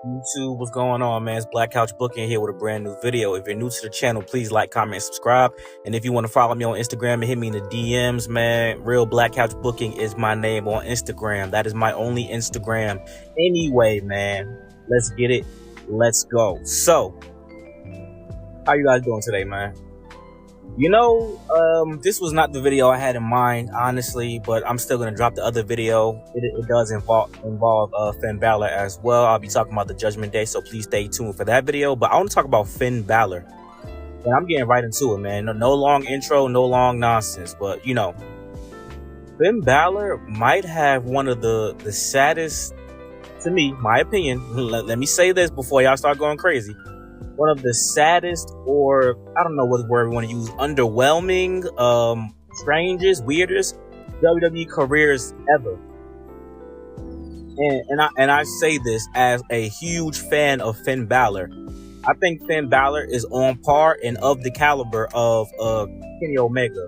YouTube, what's going on, man? It's Black Couch Booking here with a brand new video. If you're new to the channel, please like, comment, and subscribe. And if you want to follow me on Instagram and hit me in the DMs, man, Real Black Couch Booking is my name on Instagram. That is my only Instagram. Anyway, man, let's get it. Let's go. So, how you guys doing today, man? You know, this was not the video I had in mind, honestly, but I'm still going to drop the other video. It does involve Finn Balor as well. I'll be talking about the Judgment Day, so please stay tuned for that video. But I want to talk about Finn Balor. And I'm getting right into it, man. No long intro, no long nonsense. But, you know, Finn Balor might have one of the saddest, to me, my opinion. Let me say this before y'all start going crazy. One of the saddest, or I don't know what word we want to use, underwhelming, strangest, weirdest WWE careers ever. And I say this as a huge fan of Finn Balor. I think Finn Balor is on par and of the caliber of Kenny Omega,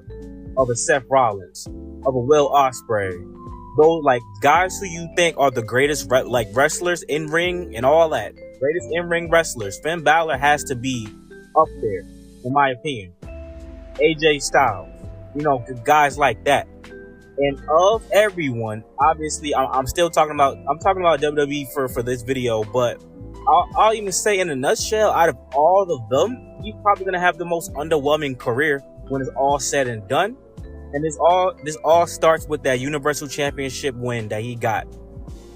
of a Seth Rollins, of a Will Ospreay. Those like guys who you think are the greatest like wrestlers in ring and all that. Greatest in-ring wrestlers. Finn Balor has to be up there, in my opinion. AJ Styles, you know, guys like that. And of everyone, obviously, I'm talking about WWE for this video, but I'll even say in a nutshell, out of all of them, he's probably gonna have the most underwhelming career when it's all said and done. And this all starts with that Universal Championship win that he got.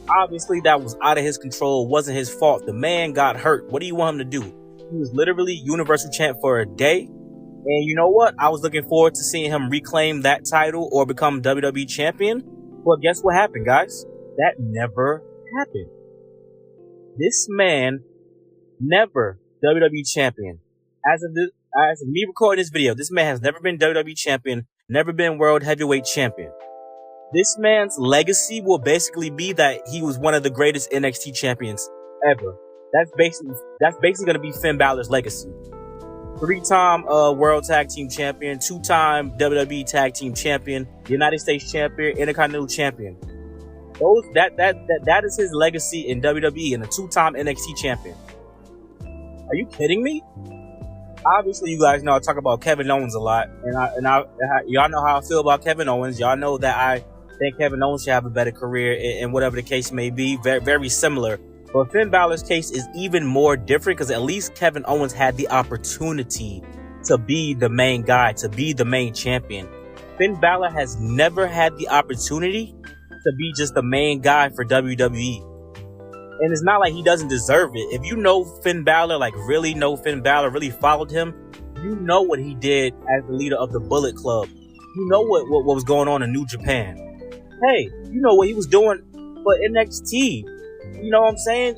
Obviously, that was out of his control. It wasn't his fault. The man got hurt. What do you want him to do? He was literally Universal Champ for a day. And you know what? I was looking forward to seeing him reclaim that title or become WWE Champion. But guess what happened, guys? That never happened. This man never WWE Champion. As of me recording this video, this man has never been WWE Champion, never been World Heavyweight Champion. This man's legacy will basically be that he was one of the greatest NXT champions ever. That's basically going to be Finn Balor's legacy. 3-time World Tag Team Champion, 2-time WWE Tag Team Champion, United States Champion, Intercontinental Champion. That is his legacy in WWE, and a 2-time NXT Champion. Are you kidding me? Obviously, you guys know I talk about Kevin Owens a lot, and y'all know how I feel about Kevin Owens. Y'all know that I think Kevin Owens should have a better career, and whatever the case may be, very, very similar. But Finn Balor's case is even more different because at least Kevin Owens had the opportunity to be the main guy, to be the main champion. Finn Balor has never had the opportunity to be just the main guy for WWE. And it's not like he doesn't deserve it. If you know Finn Balor, like really know Finn Balor, really followed him, you know what he did as the leader of the Bullet Club. You know what was going on in New Japan. Hey, you know what he was doing for NXT. You know what I'm saying?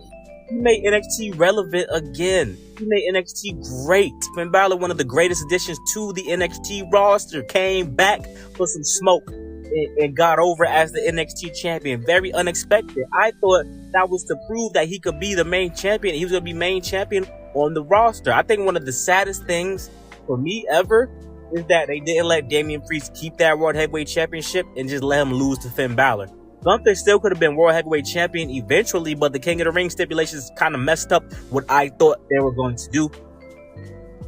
He made NXT relevant again. He made NXT great. Finn Balor, one of the greatest additions to the NXT roster, came back for some smoke and got over as the NXT champion. Very unexpected. I thought that was to prove that he could be the main champion. He was going to be main champion on the roster. I think one of the saddest things for me ever is that they didn't let Damian Priest keep that World Heavyweight Championship and just let him lose to Finn Balor. Gunther still could have been World Heavyweight Champion eventually, but the King of the Ring stipulations kind of messed up what I thought they were going to do,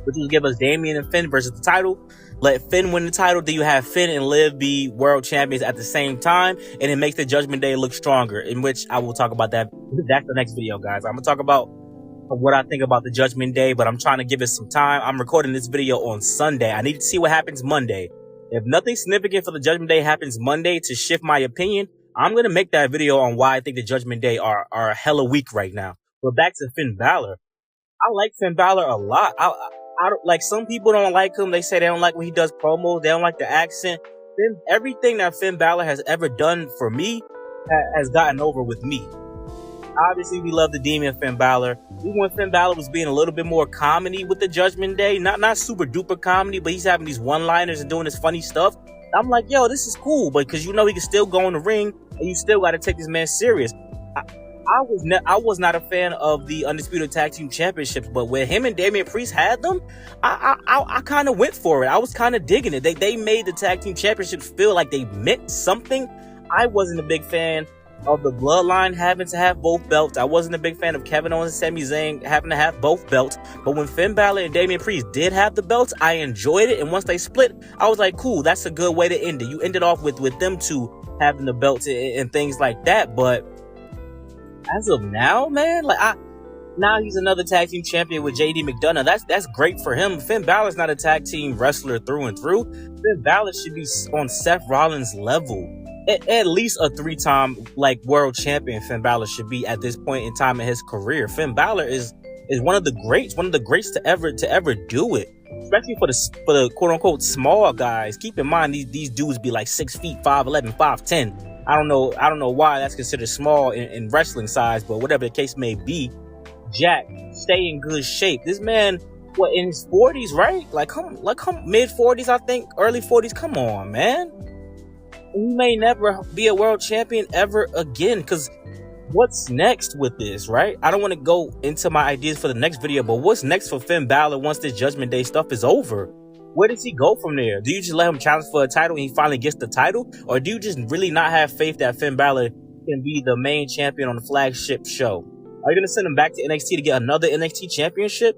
which was give us Damian and Finn versus the title. Let Finn win the title, then you have Finn and Liv be world champions at the same time, and it makes the Judgment Day look stronger, in which I will talk about that. That's the next video, guys. I'm going to talk about what I think about the Judgment Day, but I'm trying to give it some time. I'm recording this video on Sunday. I need to see what happens Monday. If nothing significant for the Judgment Day happens Monday to shift my opinion, I'm going to make that video on why I think the Judgment Day are hella weak right now. But back to Finn Balor. I like Finn Balor a lot. I don't like, some people don't like him. They say they don't like when he does promos. They don't like the accent. Everything that Finn Balor has ever done for me has gotten over with me. Obviously, we love the Demon Finn Balor. Even when Finn Balor was being a little bit more comedy with the Judgment Day, not super duper comedy, but he's having these one-liners and doing this funny stuff. I'm like, yo, this is cool, but because you know he can still go in the ring, and you still got to take this man serious. I was not a fan of the Undisputed Tag Team Championships, but when him and Damian Priest had them, I kind of went for it. I was kind of digging it. They made the Tag Team Championships feel like they meant something. I wasn't a big fan of the bloodline having to have both belts. I wasn't a big fan of Kevin Owens and Sami Zayn having to have both belts, but when Finn Balor and Damian Priest did have the belts, I enjoyed it, and once they split, I was like, cool, that's a good way to end it. You ended off with them two having the belts and things like that, but as of now, man, now he's another tag team champion with JD McDonough. That's great for him. Finn Balor's not a tag team wrestler through and through. Finn Balor should be on Seth Rollins' level. At least a 3-time world champion Finn Balor should be at this point in time in his career. Finn Balor is one of the greats to ever do it. Especially for the quote unquote small guys. Keep in mind these dudes be like 6 feet, 5'11", 5'10". I don't know why that's considered small in wrestling size, but whatever the case may be, Jack, stay in good shape. This man, in his 40s, right? Come mid 40s, I think, early 40s. Come on, man. He may never be a world champion ever again, because what's next with this, right? I don't want to go into my ideas for the next video, but what's next for Finn Balor once this Judgment Day stuff is over? Where does he go from there? Do you just let him challenge for a title and he finally gets the title? Or do you just really not have faith that Finn Balor can be the main champion on the flagship show? Are you going to send him back to NXT to get another NXT championship?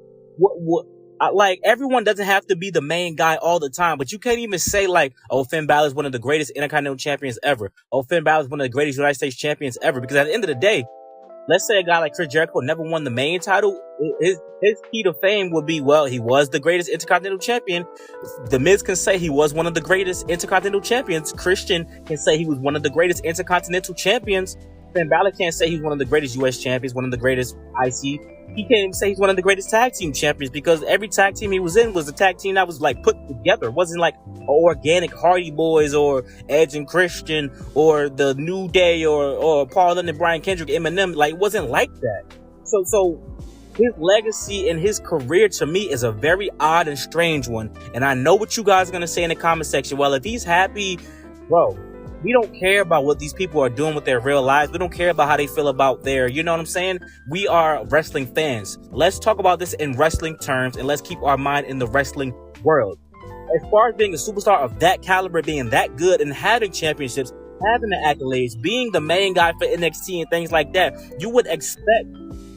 Everyone doesn't have to be the main guy all the time, but you can't even say oh, Finn Balor is one of the greatest Intercontinental champions ever. Oh, Finn Balor is one of the greatest United States champions ever. Because at the end of the day, let's say a guy like Chris Jericho never won the main title. His key to fame would be, well, he was the greatest Intercontinental champion. The Miz can say he was one of the greatest Intercontinental champions. Christian can say he was one of the greatest Intercontinental champions. Finn Balor can't say he's one of the greatest U.S. champions, one of the greatest IC. He can't even say he's one of the greatest tag team champions, because every tag team he was in was a tag team that was put together. It wasn't organic Hardy Boys or Edge and Christian or the New Day or Paul London, Brian Kendrick, Eminem. It wasn't like that. So his legacy and his career to me is a very odd and strange one. And I know what you guys are going to say in the comment section. Well, if he's happy, bro, we don't care about what these people are doing with their real lives. We don't care about how they feel about you know what I'm saying? We are wrestling fans. Let's talk about this in wrestling terms, and let's keep our mind in the wrestling world. As far as being a superstar of that caliber, being that good, and having championships, having the accolades, being the main guy for NXT and things like that, you would expect.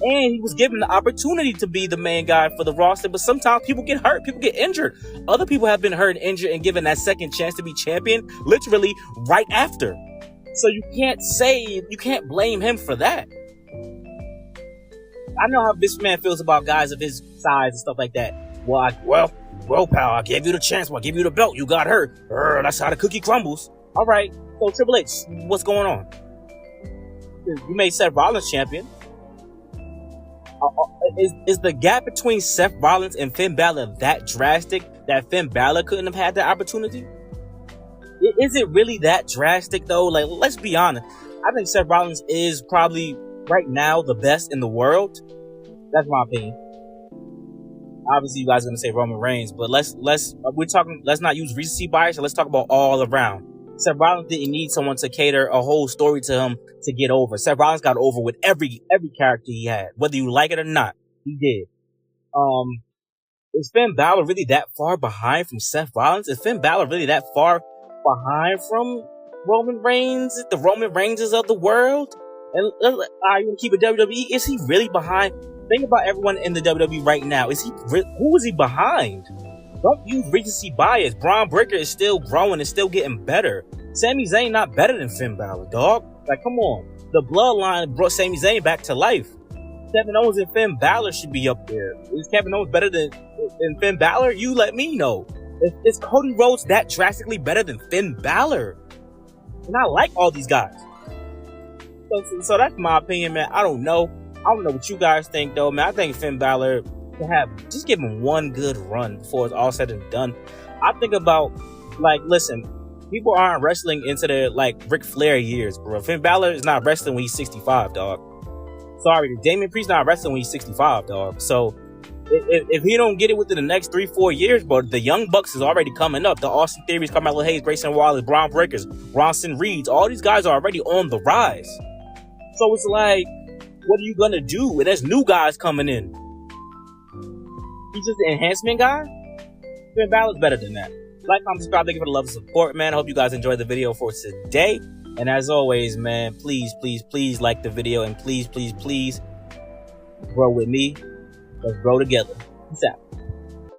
And he was given the opportunity to be the main guy for the roster, but sometimes people get hurt, people get injured. Other people have been hurt and injured and given that second chance to be champion literally right after. So you can't blame him for that. I know how this man feels about guys of his size and stuff like that. Well, pal, I gave you the chance. Well, I gave you the belt. You got hurt. That's how the cookie crumbles. All right. So Triple H, what's going on? You made Seth Rollins champion. Is the gap between Seth Rollins and Finn Balor that drastic that Finn Balor couldn't have had that opportunity? Is it really that drastic though? Let's be honest. I think Seth Rollins is probably right now the best in the world. That's my opinion. Obviously, you guys are gonna say Roman Reigns, but let's not use recency bias. Let's talk about all around. Seth Rollins didn't need someone to cater a whole story to him to get over. Seth Rollins got over with every character he had, whether you like it or not. He did. Is Finn Balor really that far behind from Seth Rollins? Is Finn Balor really that far behind from Roman Reigns? The Roman Reigns of the world? And are you gonna keep it WWE? Is he really behind? Think about everyone in the WWE right now. Who is he behind? Don't use recency bias. Braun Breaker is still growing and still getting better. Sami Zayn not better than Finn Balor, dog. Come on. The bloodline brought Sami Zayn back to life. Kevin Owens and Finn Balor should be up there. Is Kevin Owens better than Finn Balor? You let me know. Is Cody Rhodes that drastically better than Finn Balor? And I like all these guys. So that's my opinion, man. I don't know what you guys think, though, man. I think Finn Balor just give him one good run before it's all said and done. I think about, listen, people aren't wrestling into their, Ric Flair years, bro. Finn Balor is not wrestling when he's 65, dog. Sorry, Damian Priest not wrestling when he's 65, dog. So, if he don't get it within the next 3-4 years, bro, the Young Bucks is already coming up. The Austin Theories, Carmelo Hayes, Grayson Waller, Braun Breakers, Bronson Reeds, all these guys are already on the rise. So it's what are you gonna do? And there's new guys coming in. He's just an enhancement guy? Finn Balor's better than that. Like, comment, subscribe, thank you for the love and support, man. I hope you guys enjoyed the video for today. And as always, man, please, please, please like the video, and please, please, please grow with me. Let's grow together. Peace out.